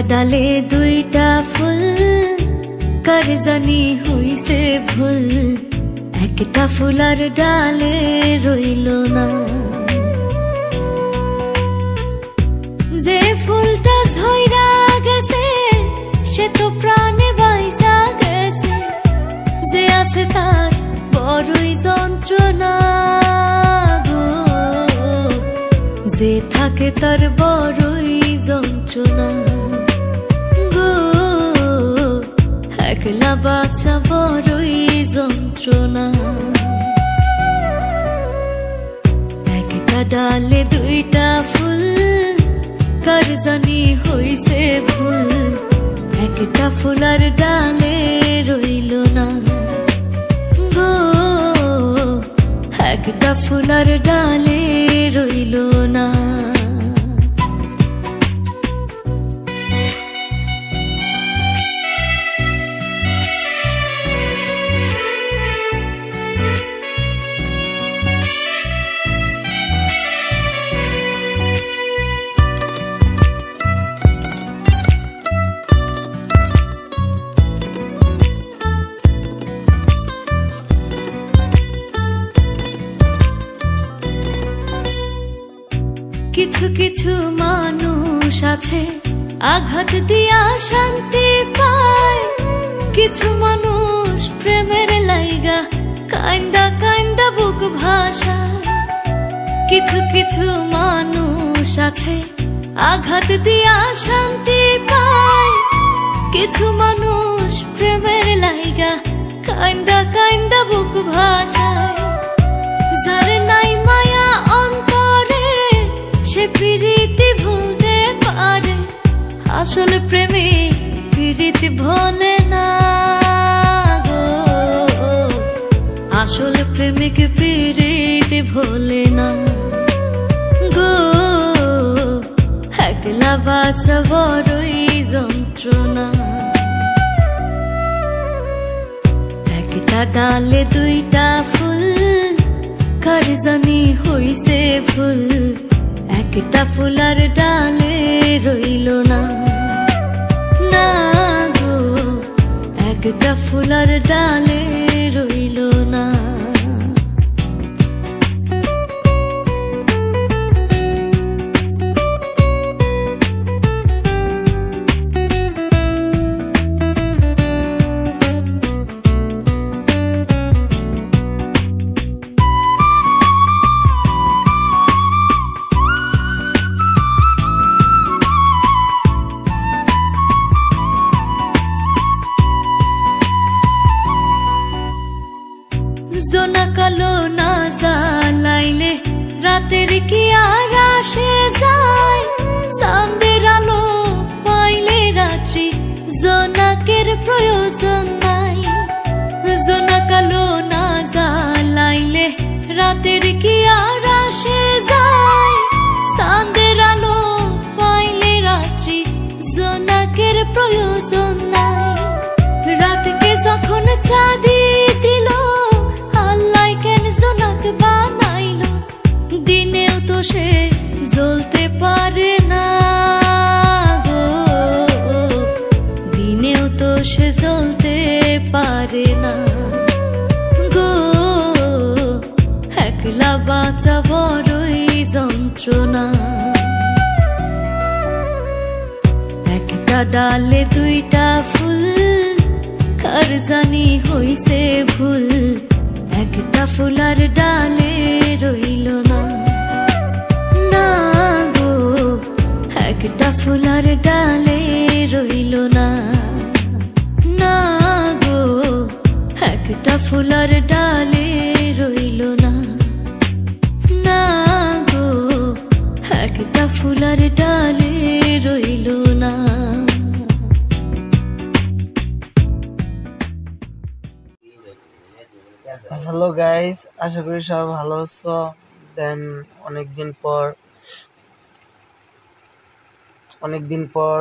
ডালে দুইটা ফুল কার জানি হইছে ভুল একটা ফুলার ডালে রইল না যে ফুলটা ঝইরা গেছে সে তো প্রাণে বাইসা গেছে যে আছে তার বড়ই যন্ত্রণা গো যে থাকে তার বড়ই যন্ত্রণা গো একলা বাঁচা বড়ই যন্ত্রণা একটা ডালে দুইটা ফুল কার জানি হইছে ভুল একটা ফুলার ডালে রইল না গো একটা ফুলার ডালে রইল না কিছু কিছু মানুষ আছে আঘাত দিয়া শান্তি পায় কিছু মানুষ প্রেমের লাইগা কান্দা কান্দা বুক ভাষায় কিছু কিছু মানুষ আছে আঘাত দিয়া শান্তি পায় কিছু মানুষ প্রেমের লাইগা কান্দা কান্দা বুক ভাষায় যার নাই মায়া সে প্রীতি ভুলতে পারে আসলে প্রেমে প্রীতি ভোলে না গো আসলে প্রেমিক প্রীতি ভোলে না গো একলা বাঁচা বড়ই যন্ত্রণা একটা ডালে দুইটা ফুল কার জানি হইছে ভুল একটা ফুলার ডালে রইল না না গো একটা ফুলার ডালে রইল না জোনা কালো না জ্বালাইলে রাতের কি আর আসে যায় চাঁদের আলো পাইলে রাত্রি জোনাকের প্রয়োজন নাই জোনা কালো না জ্বালাইলে রাতের কি আর আসে যায় চাঁদের আলো পাইলে রাত্রি জোনাকের প্রয়োজন নাই রাতকে যখন চাঁদি দিল বানাইলো দিনেও তো সে জ্বলতে পারে না গো দিনেও তো সে জ্বলতে পারে না গো একলা বাঁচা বড়ই যন্ত্রণা একটা ডালে দুইটা ফুল কার জানি হইছে ভুল একটা ফুলার ডালে রইল না না গো একটা ফুলার ডালে রইল না না গো একটা ফুলার ডালে রইল না না গো একটা ফুলার ডালে রইল না হ্যালো গাইস, আশা করি সবাই ভালো আছো। দেন অনেকদিন পর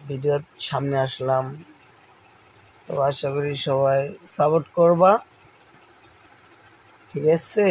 ভিডিওর সামনে আসলাম, তো আশা করি সবাই সাপোর্ট করবা, ঠিক আছে।